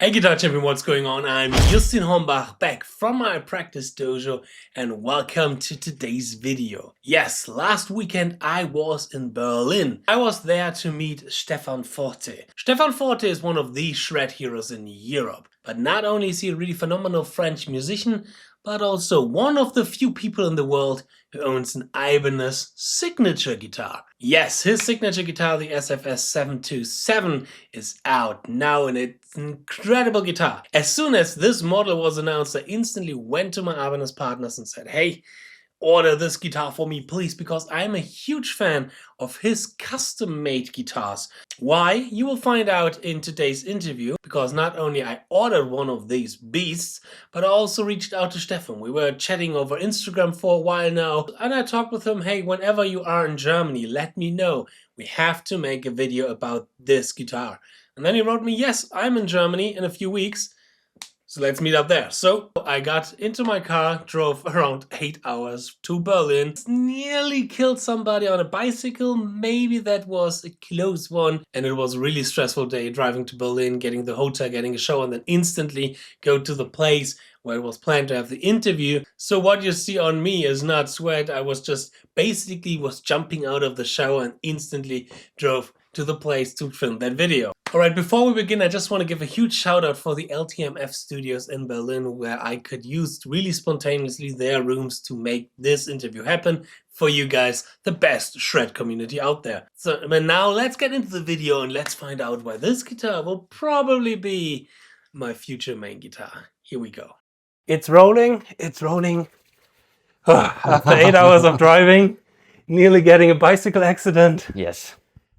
Hey guitar champion, what's going on? I'm 𝗚𝗚𝙦𝗚𝗚 back from my practice dojo and welcome to today's video. Yes, last weekend I was in Berlin. I was there to meet Stefan Forte. Stefan Forte is one of the shred heroes in Europe. But not only is he a really phenomenal French musician, but also one of the few people in the world who owns an Ibanez signature guitar. Yes, his signature guitar, the SFS 727, is out now and it's an incredible guitar. As soon as this model was announced, I instantly went to my Ibanez partners and said, hey, order this guitar for me, please, because I'm a huge fan of his custom-made guitars. Why? You will find out in today's interview, because not only I ordered one of these beasts, but I also reached out to Stefan. We were chatting over Instagram for a while now, and I talked with him, hey, whenever you are in Germany, let me know. We have to make a video about this guitar. And then he wrote me, yes, I'm in Germany in a few weeks. So let's meet up there. So I got into my car, drove around 8 hours to Berlin, nearly killed somebody on a bicycle. Maybe that was a close one. And it was a really stressful day driving to Berlin, getting the hotel, getting a show, and then instantly go to the place where it was planned to have the interview. So what you see on me is not sweat. I was just basically jumping out of the shower and instantly drove to the place to film that video. Alright, before we begin, I just want to give a huge shout out for the LTMF studios in Berlin, where I could use really spontaneously their rooms to make this interview happen for you guys, the best shred community out there. So but now let's get into the video and let's find out why this guitar will probably be my future main guitar. Here we go. It's rolling, it's rolling. After 8 hours of driving, nearly getting a bicycle accident. Yes.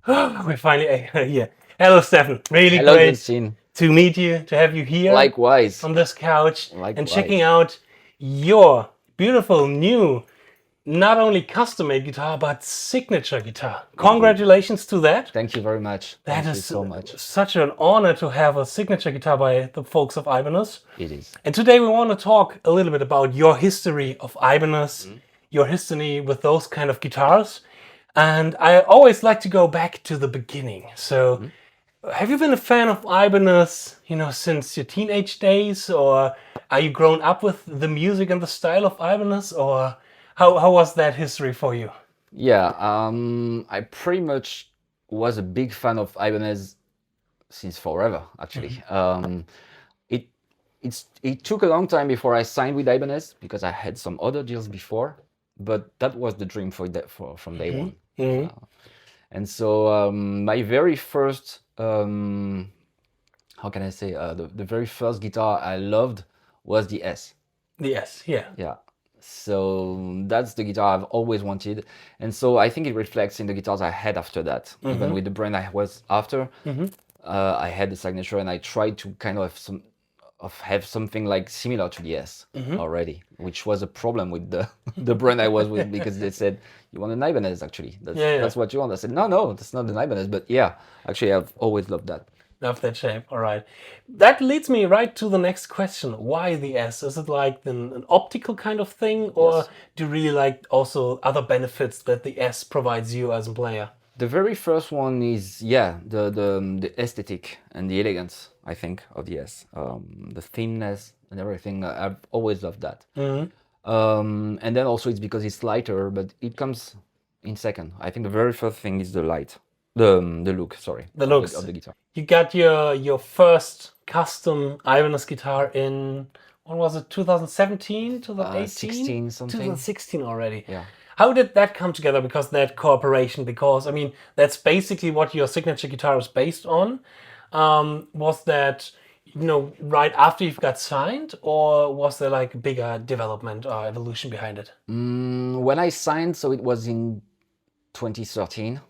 We're finally here. Hello, Stefan. Really Hello, great Ďańszyń. to meet you, to have you here. Likewise. On this couch. Likewise. And checking out your beautiful new, not only custom-made guitar, but signature guitar. Congratulations to that. Thank you very much. That Thank is you so much. such an honor to have a signature guitar by the folks of Ibanez. It is. And today we want to talk a little bit about your history of Ibanez, your history with those kind of guitars. And I always like to go back to the beginning. So have you been a fan of Ibanez, since your teenage days, or are you grown up with the music and the style of Ibanez, or how was that history for you? Yeah, I pretty much was a big fan of Ibanez since forever, actually. It took a long time before I signed with Ibanez because I had some other deals before, but that was the dream from day one. And so my very first, how can I say, the very first guitar I loved was the S. The S, yeah. Yeah. So that's the guitar I've always wanted. And so I think it reflects in the guitars I had after that. Even with the brand I was after, I had the signature and I tried to kind of have something like similar to the S already, which was a problem with the brand I was with, because they said, you want an Ibanez, actually. That's what you want. I said, no, that's not an Ibanez. But yeah, actually, I've always loved that. Love that shape. All right. That leads me right to the next question. Why the S? Is it like an optical kind of thing, or do you really like also other benefits that the S provides you as a player? The very first one is, the aesthetic and the elegance, I think, of the S. The thinness and everything. I've always loved that. And then also it's because it's lighter, but it comes in second. I think the very first thing is the light. The look, sorry. The looks of the guitar. You got your first custom Ibanez guitar in, when was it, 2017, 2018? 16 something. 2016 already. Yeah. How did that come together? Because that cooperation, because I mean, that's basically what your signature guitar is based on. Was that, right after you've got signed, or was there like a bigger development or evolution behind it? When I signed, so it was in 2013.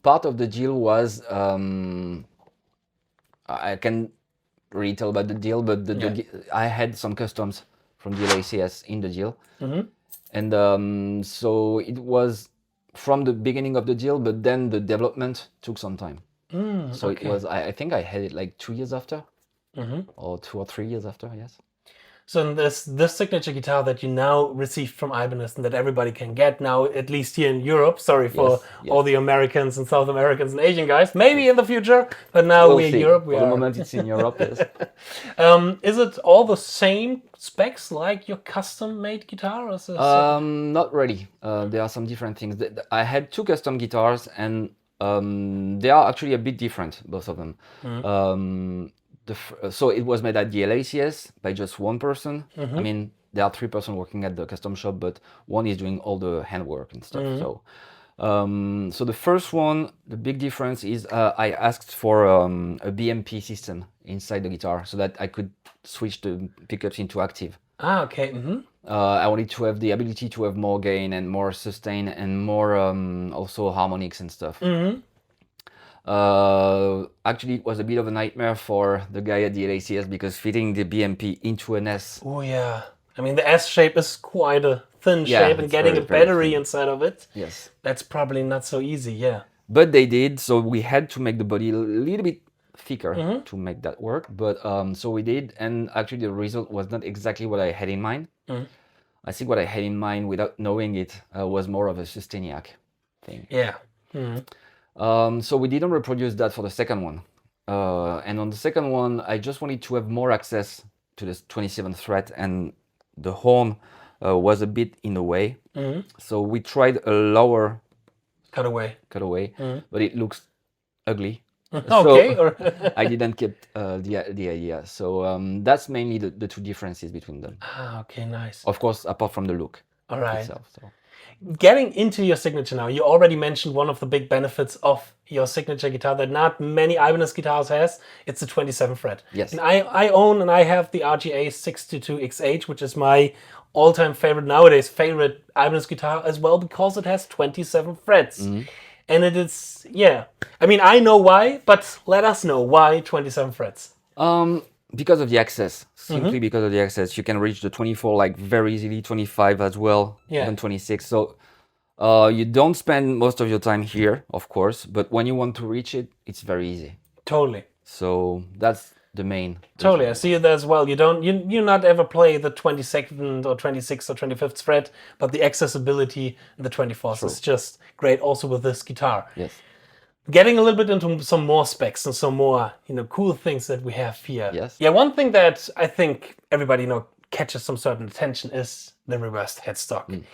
Part of the deal was I can really tell about the deal, but I had some customs from the 𝙤𝙤 in the deal. And so it was from the beginning of the deal, but then the development took some time. So it was, I think I had it like 2 years after, or 2 or 3 years after, yes. So this signature guitar that you now received from Ibanez and that everybody can get now, at least here in Europe. Sorry for all the Americans and South Americans and Asian guys. Maybe in the future, but now we're in Europe. For the moment, it's in Europe. Yes. Is it all the same specs like your custom-made guitar? Or is this not really. There are some different things. I had 2 custom guitars, and they are actually a bit different, both of them. So it was made at the 𝙤𝙤 by just one person. I mean, there are 3 persons working at the custom shop, but one is doing all the handwork and stuff. So the first one, the big difference is I asked for a BMP system inside the guitar so that I could switch the pickups into active. Okay. I wanted to have the ability to have more gain and more sustain and more also harmonics and stuff. Actually, it was a bit of a nightmare for the guy at the 𝙤𝙤 because fitting the BMP into an S. Oh yeah, I mean the S shape is quite a thin shape, and getting a battery inside of it, that's probably not so easy. But they did, so we had to make the body a little bit thicker to make that work. But so we did, and actually the result was not exactly what I had in mind. I think what I had in mind, without knowing it, was more of a 𝙤𝙤𝙢𝙢𝙢 thing. So we didn't reproduce that for the second one. And on the second one, I just wanted to have more access to the 27th fret, and the horn was a bit in the way. So we tried a lower cutaway, but it looks ugly. So I didn't get the idea. So that's mainly the 2 differences between them. Okay, nice. Of course, apart from the look itself. So. Getting into your signature now, you already mentioned one of the big benefits of your signature guitar that not many Ibanez guitars has. It's the 27th fret. Yes. And I own and I have the RGA 622XH, which is my all-time favorite, nowadays favorite Ibanez guitar as well, because it has 27 frets. And it is, I mean, I know why, but let us know why 27 frets. Because of the access, simply because of the access. You can reach the 24 like very easily, 25 as well, even 26. So you don't spend most of your time here, of course, but when you want to reach it, it's very easy. Totally. So that's the main. Totally, I see it as well. You not ever play the 22nd or 26th or 25th fret, but the accessibility in the 24th is just great also with this guitar. Yes. Getting a little bit into some more specs and some more, cool things that we have here. Yes. Yeah, one thing that I think everybody, catches some certain attention is the reversed headstock.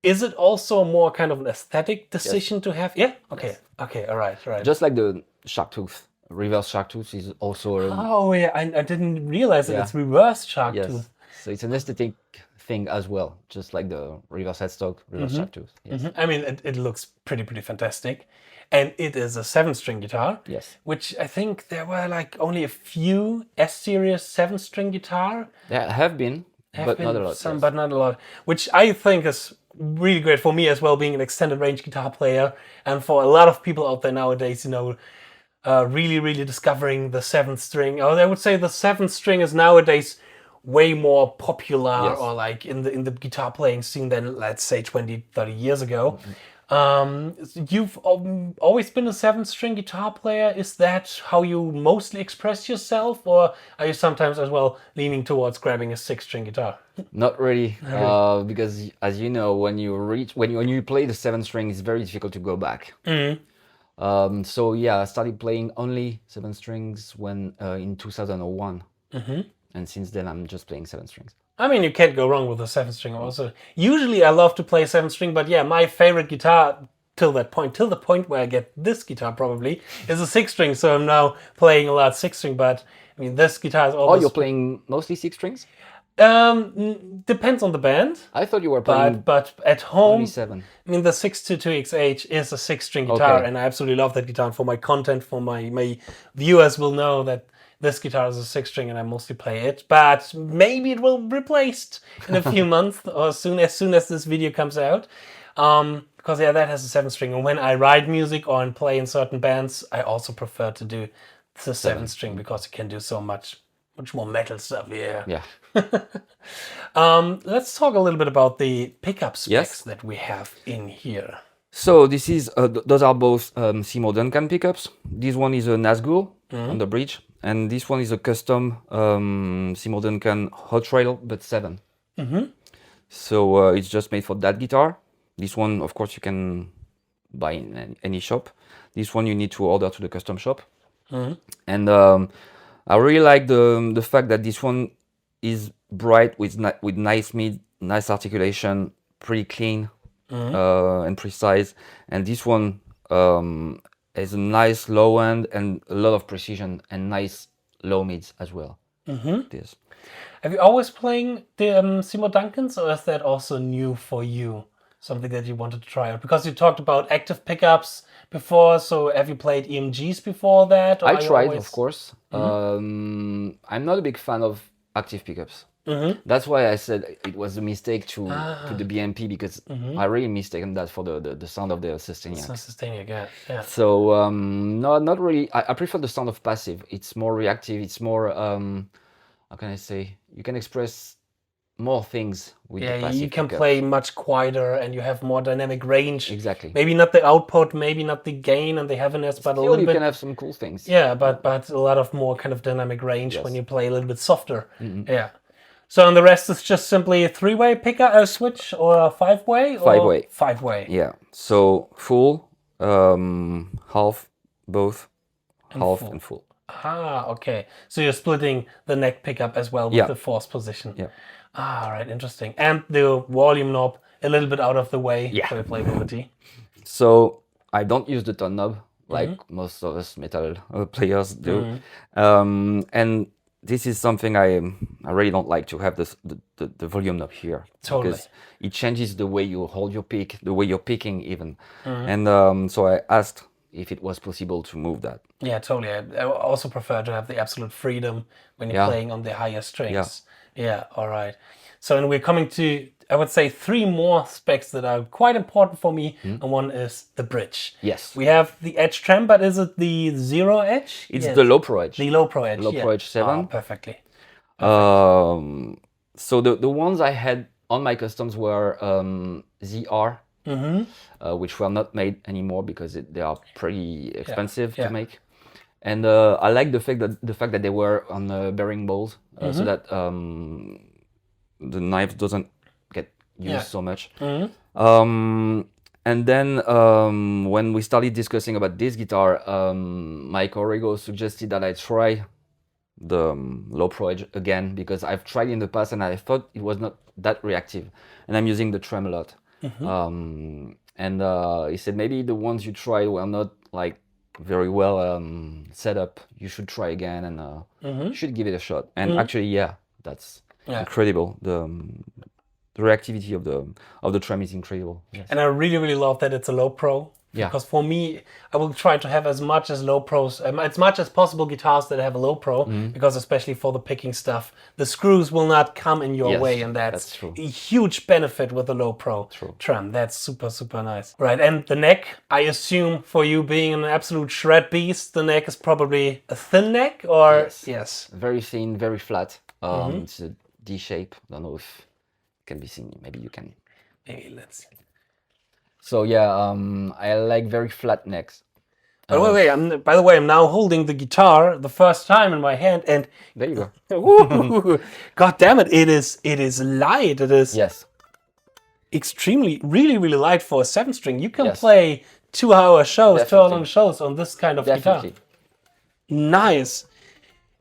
Is it also more kind of an aesthetic decision to have? Yeah? Okay. Yes. Okay, all right. Just like the shark tooth. Reverse shark tooth is also... Oh, yeah, I didn't realize that it's reverse shark tooth. So it's an aesthetic thing as well, just like the reverse headstock, reverse shark tooth. Yes. I mean, it looks pretty fantastic. And it is a 7-string guitar, which I think there were like only a few S-series 7-string guitar. There have been, but not a lot. Some, but not a lot, which I think is really great for me as well, being an extended range guitar player, and for a lot of people out there nowadays, really discovering the 7th string. Or I would say the 7th string is nowadays way more popular, or like in the guitar playing scene than, let's say, 20-30 years ago. You've always been a 7-string guitar player. Is that how you mostly express yourself, or are you sometimes as well leaning towards grabbing a 6-string guitar? Not really, because as you know, when you play the 7th string, it's very difficult to go back. So yeah, I started playing only 7 strings when in 2001, and since then I'm just playing 7 strings. I mean, you can't go wrong with a 7-string also. Usually I love to play 7-string, but yeah, my favorite guitar till the point where I get this guitar probably, is a 6-string. So I'm now playing a lot 6-string, but I mean, this guitar is always... Oh, you're playing mostly 6 strings? Depends on the band. I thought you were playing but at home, only 7. I mean, the 622XH is a 6-string guitar, and I absolutely love that guitar. And for my content, for my viewers will know that this guitar is a 6-string and I mostly play it, but maybe it will be replaced in a few months or as soon as this video comes out. Because yeah, that has a 7-string, and when I write music or play in certain bands, I also prefer to do the 7-string because you can do so much Much more metal stuff, yeah. Yeah. Let's talk a little bit about the pickup specs Yes. that we have in here. So this is those are both 𝙤𝙤𝙢𝗚𝗏 pickups. This one is a 𝙤𝙝𝙙𝗚 on the bridge, and this one is a custom 𝙤𝙤𝙢𝗚𝗏 Hot Rail but 7. So it's just made for that guitar. This one, of course, you can buy in any shop. This one you need to order to the custom shop. And I really like the fact that this one is bright with nice mid, nice articulation, pretty clean and precise. And this one has a nice low end and a lot of precision and nice low mids as well. This. Have you always playing the 𝙤𝙤𝙢𝗚𝗏s, or is that also new for you? Something that you wanted to try out? Because you talked about active pickups before, so have you played EMGs before that? Or I tried, of course. I'm not a big fan of active pickups. That's why I said it was a mistake to put the BMP, because I really mistaken that for the sound of the 𝙬𝙤𝙢𝙢. 𝙬𝙤𝙢𝙢, yeah. So no, not really. I prefer the sound of passive. It's more reactive. It's more how can I say? You can express more things with the passive. You can pickups. play much quieter and you have more dynamic range. Exactly. Maybe not the output, maybe not the gain and the heaviness, but a little you bit. can have some cool things. Yeah, but a lot of more kind of dynamic range when you play a little bit softer. Yeah. So and the rest is just simply a 3-way pickup switch or a 5-way? 5-way. 5-way. Yeah. So full, half, both, half and full. Ah, okay. So you're splitting the neck pickup as well with the fourth position. Yeah. Ah, right, interesting. And the volume knob a little bit out of the way for your playability. So I don't use the tone knob like most of us metal players do. And this is something I really don't like, to have the volume knob here. Totally. Because it changes the way you hold your pick, the way you're picking even. And so I asked if it was possible to move that. Yeah, totally. I also prefer to have the absolute freedom when you're playing on the higher strings. Yeah, all right. So, and we're coming to, I would say, 3 more specs that are quite important for me, and one is the bridge. Yes. We have the edge trem, but is it the 0 edge? It's the low pro edge. The low pro edge. Low pro edge 7. Oh, perfectly. So the ones I had on my customs were ZR, which were not made anymore because they are pretty expensive to make. And I like the fact that they were on bearing balls, so that the knife doesn't get used so much. And then when we started discussing about this guitar, my 𝙬𝙤𝙢𝙢𝗏 suggested that I try the low pro edge again, because I've tried in the past and I thought it was not that reactive, and I'm using the trem a lot. And he said maybe the ones you tried were not like very well set up. You should try again, and you should give it a shot. And actually, that's incredible. The reactivity of the trem is incredible. Yes. And I really love that it's a low pro. Because for me, I will try to have as much as low pros, as much as possible guitars that have a low pro, because especially for the picking stuff, the screws will not come in your way, and that's a huge benefit with the low pro trem. That's super nice. Right, and the neck, I assume for you being an absolute shred beast, the neck is probably a thin neck, or? Yes. Very thin, very flat. It's a D shape. I don't know if it can be seen. Maybe you can. Maybe let's see. So I like very flat necks. Wait, by the way, I'm now holding the guitar the first time in my hand, and there you go. God damn it! It is light. It is extremely, really light for a 7-string. You can play 2-hour shows, 2-hour-long shows on this kind of guitar. Nice.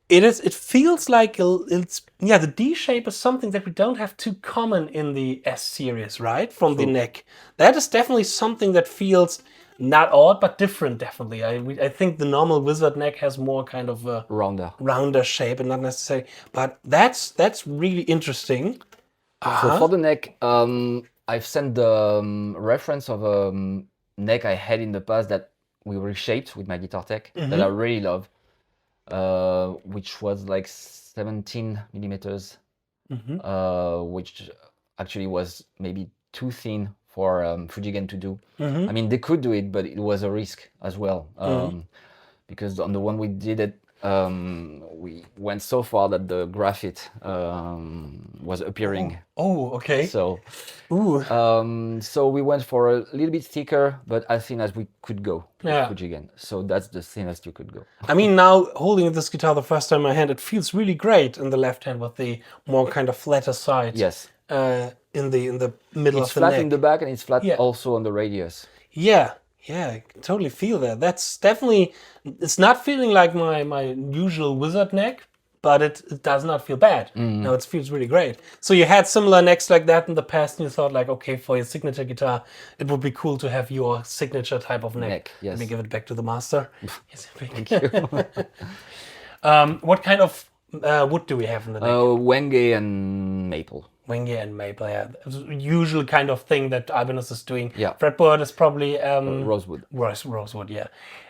It feels like the D shape is something that we don't have too common in the S series, right? From the neck. That is definitely something that feels not odd, but different, definitely. I think the normal Wizard neck has more kind of a rounder shape, and not necessarily. But that's really interesting. So for the neck, I've sent the reference of a neck I had in the past that we reshaped with my guitar tech that I really love. Which was like 17 millimeters, which actually was maybe too thin for Fujigen to do. I mean, they could do it, but it was a risk as well, because on the one we did it, we went so far that the graphite was appearing. Oh, okay. So, Ooh. so we went for a little bit thicker, but as thin as we could go with Yeah. Fujigen. So that's the thinnest you could go. I mean, now holding this guitar the first time in my hand, it feels really great in the left hand with the more kind of flatter side. Yes. In the middle It's of the flat neck. in the back and it's flat Yeah. also on the radius. Yeah, yeah, I can totally feel that. That's definitely, it's not feeling like my usual wizard neck, but it does not feel bad. No, it feels really great. So you had similar necks like that in the past, and you thought like, okay, for your signature guitar, it would be cool to have your signature type of neck. Yes. Let me give it back to the master. Yes, Thank you. what kind of wood do we have in the neck? Wenge and maple. Wenge and maple, yeah. It's the usual kind of thing that Ibanez is doing. Yeah. Fretboard is probably Rosewood. rosewood, yeah.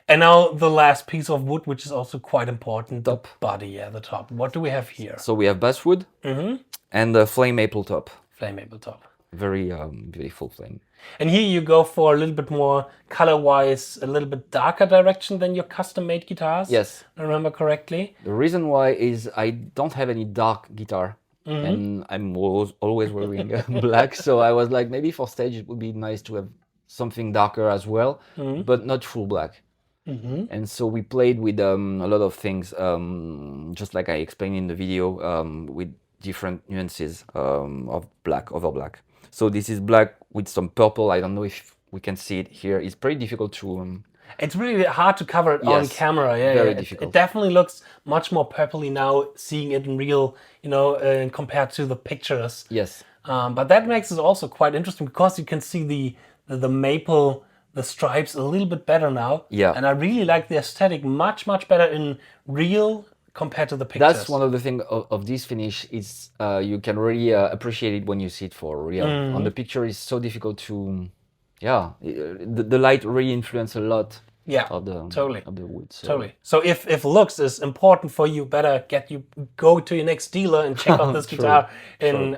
And now the last piece of wood, which is also quite important, Top. the body, yeah, the top. What do we have here? So we have basswood and a flame maple top. Flame maple top. Very beautiful flame. And here you go for a little bit more color-wise, a little bit darker direction than your custom-made guitars. Yes. I remember correctly. The reason why is I don't have any dark guitar. And I'm always wearing black, so I was like, maybe for stage it would be nice to have something darker as well, but not full black. And so we played with a lot of things, just like I explained in the video, with different nuances of black over black. So this is black with some purple. I don't know if we can see it here. It's pretty difficult to... It's really hard to cover it on camera. Yeah, very yeah. difficult. It definitely looks much more purpley now, seeing it in real, you know, compared to the pictures. Yes. But that makes it also quite interesting because you can see the maple, the stripes a little bit better now. Yeah. And I really like the aesthetic much better in real compared to the pictures. That's one of the things of this finish is you can really appreciate it when you see it for real. On the picture, it's so difficult to... Yeah, the light really influences a lot of the wood. So. Totally. So if looks is important for you, better go to your next dealer and check out this guitar in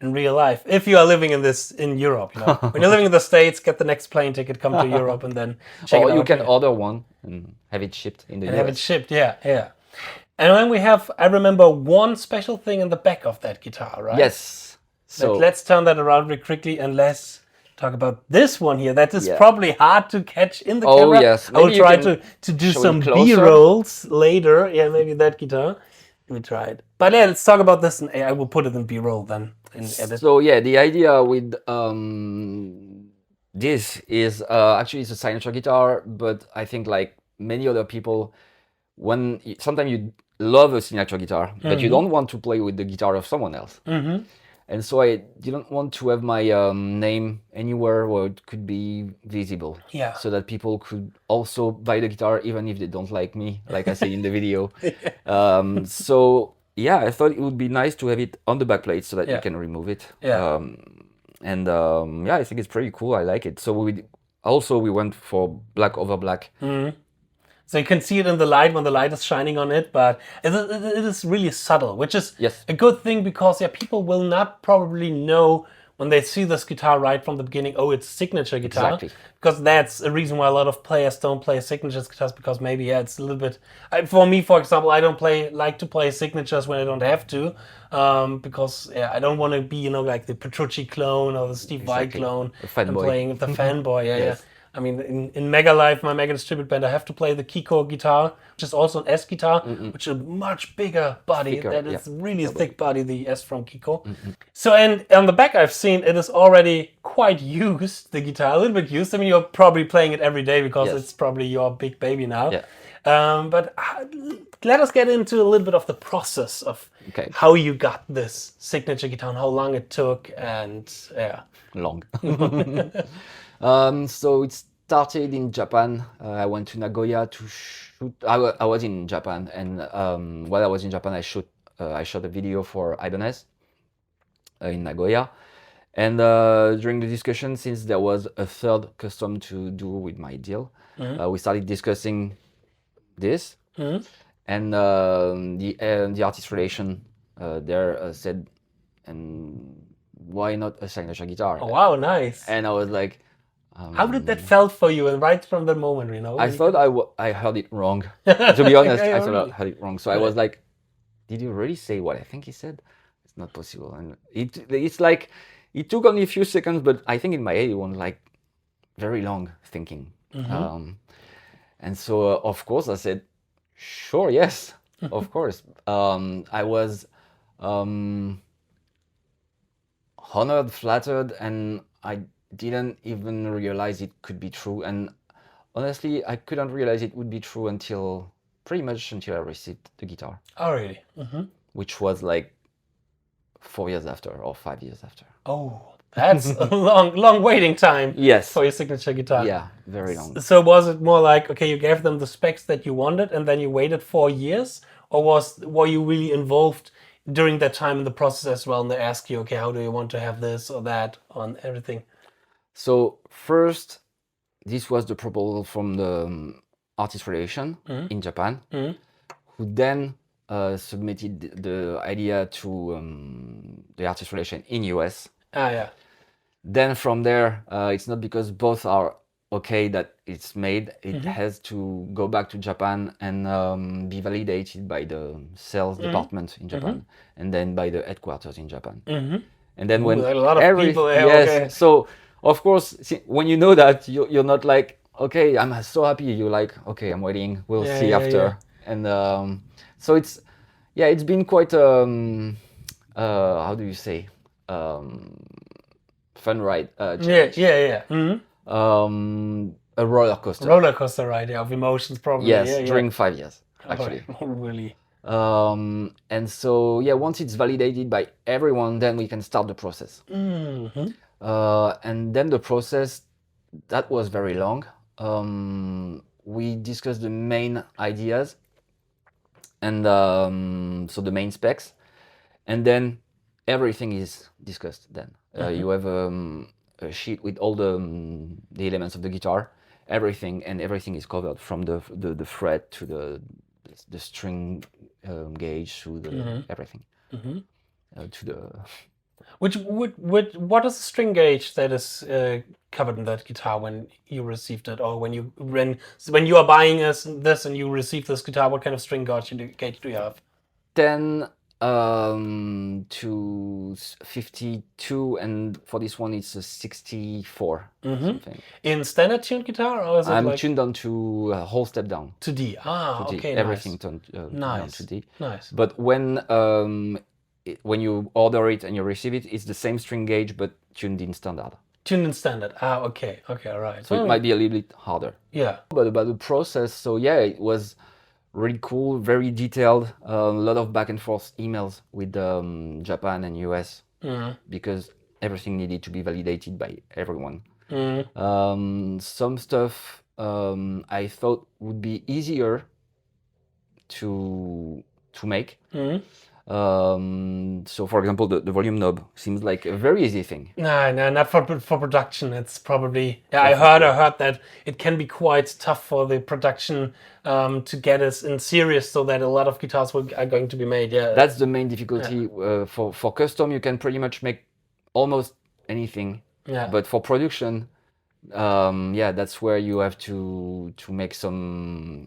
real life. If you are living in Europe, you know, when you're living in the States, get the next plane ticket, come to Europe, and then check it out. Or you can order one and have it shipped in the US. Have it shipped, yeah. And then we have, I remember one special thing in the back of that guitar, right? Yes. So let's turn that around really quickly and let's talk about this one here. That is probably hard to catch in the camera. Yes. I will try to do some B-rolls later. Yeah, maybe that guitar. Let me try it. But yeah, let's talk about this and I will put it in B-roll then in edit. So yeah, the idea with this is actually it's a signature guitar, but I think like many other people, sometimes you love a signature guitar, but you don't want to play with the guitar of someone else. And so I didn't want to have my name anywhere where it could be visible. Yeah. So that people could also buy the guitar even if they don't like me, like I said in the video. So yeah, I thought it would be nice to have it on the back plate so that you can remove it. Yeah. Yeah, I think it's pretty cool. I like it. So we went for black over black. So you can see it in the light when the light is shining on it, but it is really subtle, which is a good thing because people will not probably know when they see this guitar right from the beginning, oh, it's a signature guitar. Exactly. Because that's a reason why a lot of players don't play signature guitars, because maybe it's a little bit... For me, for example, I don't like to play signatures when I don't have to, because I don't want to be, like the Petrucci clone or the Steve Vai clone. The fanboy. Playing the fanboy, yeah. I mean, in Mega Live, my Mega Distribute band, I have to play the Kiko guitar, which is also an S guitar, which is a much bigger body. That is really a thick body, the S from Kiko. So, and on the back I've seen it is already quite used, the guitar, a little bit used. I mean, you're probably playing it every day because it's probably your big baby now. But let us get into a little bit of the process of how you got this signature guitar and how long it took and Long. So it started in Japan. I went to Nagoya to shoot. I was in Japan, and while I was in Japan, I shot a video for Ibanez in Nagoya. And during the discussion, since there was a third custom to do with my deal, we started discussing this, and the artist relation there said, "And why not a signature guitar?" Oh, wow, nice. And I was like, How did that felt for you? And right from the moment, you know? I thought I heard it wrong. To be honest, Okay, I thought really? I heard it wrong. So I was like, did you really say what I think he said? It's not possible. And it's like, it took only a few seconds, but I think in my head it was like very long thinking. And so, of course, I said, sure, yes, of course. I was honored, flattered, and I didn't even realize it could be true. And honestly, I couldn't realize it would be true until pretty much until I received the guitar. Oh, really? Which was like 4 years after or 5 years after. Oh, that's a long waiting time. Yes. For your signature guitar. Yeah, very long. So was it more like, okay, you gave them the specs that you wanted and then you waited 4 years? Or were you really involved during that time in the process as well? And they ask you, okay, how do you want to have this or that on everything? So first, this was the proposal from the artist relation in Japan, who then submitted the idea to the artist relation in US. Ah, yeah. Then from there, it's not because both are okay that it's made. It has to go back to Japan and be validated by the sales department in Japan, and then by the headquarters in Japan. And then when a lot of people there, yes, okay. so of course, when you know that, you're not like, okay, I'm so happy. You're like, okay, I'm waiting. We'll see after. And so it's been quite how do you say, fun ride. A roller coaster. Roller coaster ride, of emotions, probably. Yes, during 5 years, actually. Oh, really? And so once it's validated by everyone, then we can start the process. And then the process, that was very long. We discussed the main ideas and so the main specs, and then everything is discussed then. You have a sheet with all the elements of the guitar, everything is covered from the fret to the string gauge to the everything to the. What is the string gauge that is covered in that guitar when you received it, or when you are buying this and you receive this guitar? What kind of string gauge do you have? 10 to 52, and for this one it's a 64 something. In standard tuned guitar, or is it I'm tuned down to a whole step down to D? Ah, to D. okay, Everything nice. turned Nice. down to D. Nice. But when you order it and you receive it, it's the same string gauge but tuned in standard. Tuned in standard. Ah, okay, all right. So it might be a little bit harder. Yeah. But about the process, so it was really cool, very detailed, a lot of back and forth emails with Japan and US because everything needed to be validated by everyone. Some stuff I thought would be easier to make. So for example, the volume knob seems like a very easy thing. No, not for production. It's probably, I heard that it can be quite tough for the production to get us in series, so that a lot of guitars are going to be made. Yeah, that's the main difficulty. For custom, you can pretty much make almost anything. Yeah. But for production, that's where you have to make some.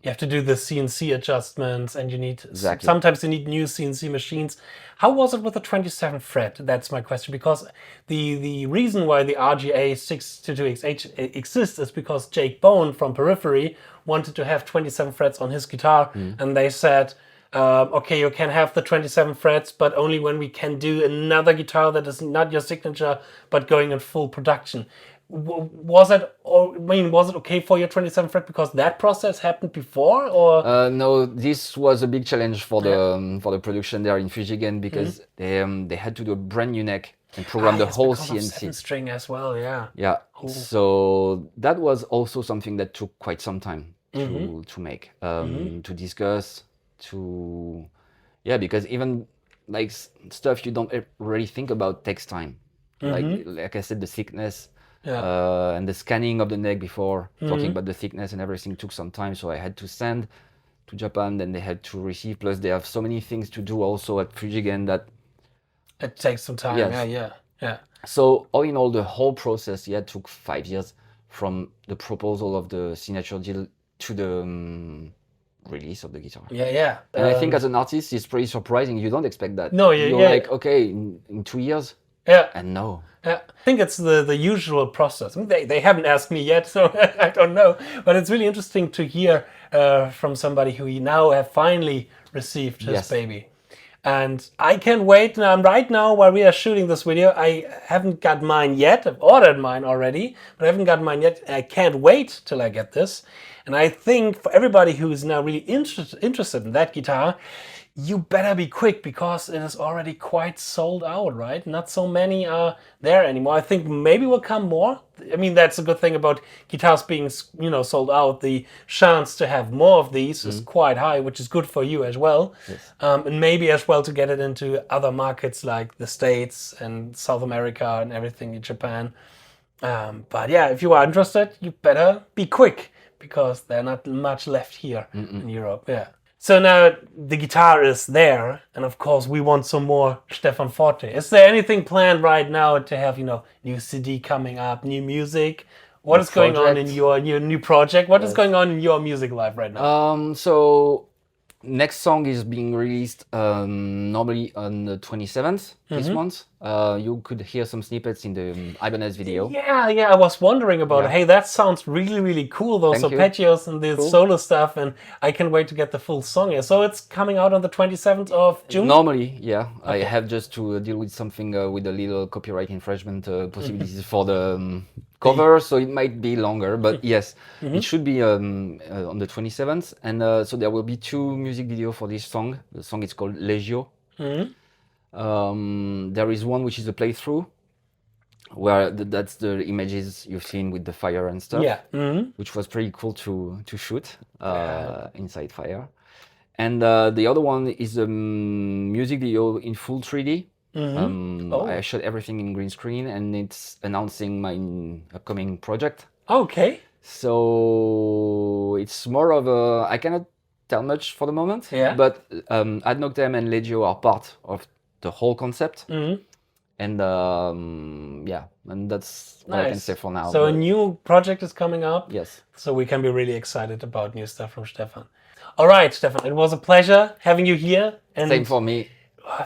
You have to do the CNC adjustments, and you need sometimes you need new CNC machines. How was it with the 27th fret? That's my question, because the reason why the RGA 622XH exists is because Jake Bone from Periphery wanted to have 27 frets on his guitar, and they said, okay, you can have the 27 frets, but only when we can do another guitar that is not your signature, but going in full production. Was it okay for your 27 fret because that process happened before, or? No, this was a big challenge for the production there in Fujigen, because they had to do a brand new neck and program the whole CNC. Of string as well, yeah. Yeah. Cool. So that was also something that took quite some time to make, to discuss, because even like stuff you don't really think about takes time. Like I said, the thickness. And the scanning of the neck before talking about the thickness and everything took some time, so I had to send to Japan, then they had to receive, plus they have so many things to do also at Fujigen that it takes some time. Yeah. So all in all, the whole process, yeah, took 5 years from the proposal of the signature deal to the release of the guitar. Yeah. And I think as an artist, it's pretty surprising. You don't expect that. No, You're like, okay, in 2 years. Yeah. And no. I think it's the usual process. I mean, they haven't asked me yet, so I don't know. But it's really interesting to hear from somebody who now have finally received his baby. And I can't wait. Now, right now, while we are shooting this video, I haven't got mine yet. I've ordered mine already, but I haven't got mine yet. I can't wait till I get this. And I think for everybody who is now really interested in that guitar, you better be quick because it is already quite sold out, right? Not so many are there anymore. I think maybe will come more. I mean, that's a good thing about guitars being, sold out. The chance to have more of these is quite high, which is good for you as well. Yes. And maybe as well to get it into other markets like the States and South America and everything in Japan. But yeah, if you are interested, you better be quick because there's not much left here in Europe. Yeah. So now the guitar is there, and of course we want some more 𝙤𝙤 Forte. Is there anything planned right now to have, new CD coming up, new music? What is going on in your new project? What is going on in your music life right now? So next song is being released normally on the 27th this month. You could hear some snippets in the Ibanez video. Yeah, I was wondering about it. Hey, that sounds really, really cool, those arpeggios and the solo stuff, and I can't wait to get the full song here. So it's coming out on the 27th of June? Normally, yeah. Okay. I have just to deal with something with a little copyright infringement possibilities for the cover, so it might be longer, but yes, it should be on the 27th. And so there will be 2 music videos for this song. The song is called 𝙤𝙤𝙢𝙢𝙀. There is one which is a playthrough, where that's the images you've seen with the fire and stuff, which was pretty cool to shoot inside fire. And the other one is a music video in full 3D. I shot everything in green screen, and it's announcing my upcoming project. Okay. So it's more of a, I cannot tell much for the moment, but 𝙤𝙤𝙢𝙤 and 𝙤𝙤𝙢 are part of the whole concept. And yeah, and that's what I can say for now. So a new project is coming up. Yes. So we can be really excited about new stuff from 𝙤𝙤. All right, 𝙤𝙤, it was a pleasure having you here. And same for me.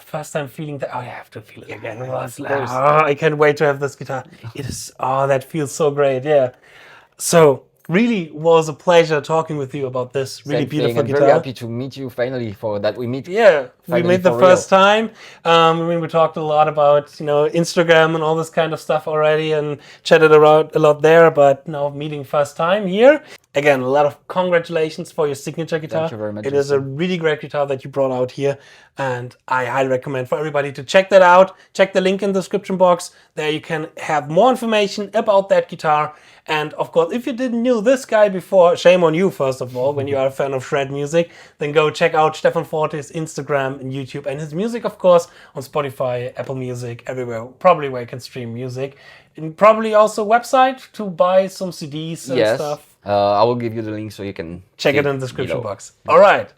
First time feeling that. Oh, I have to feel it again. I can't wait to have this guitar. It is. Oh, that feels so great. Yeah. So really was a pleasure talking with you about this really beautiful guitar. I'm very happy to meet you finally. For that we meet. Yeah, we met the first time. I mean, we talked a lot about Instagram and all this kind of stuff already, and chatted around a lot there. But now meeting first time here. Again, a lot of congratulations for your signature guitar. Thank you very much. It is a really great guitar that you brought out here, and I highly recommend for everybody to check that out. Check the link in the description box. There you can have more information about that guitar. And of course, if you didn't know this guy before, shame on you, first of all, when you are a fan of shred music, then go check out 𝙤𝙤 Forte's Instagram and YouTube, and his music, of course, on Spotify, Apple Music, everywhere, probably where you can stream music. And probably also a website to buy some CDs and stuff. I will give you the link so you can check it in the description box. All right.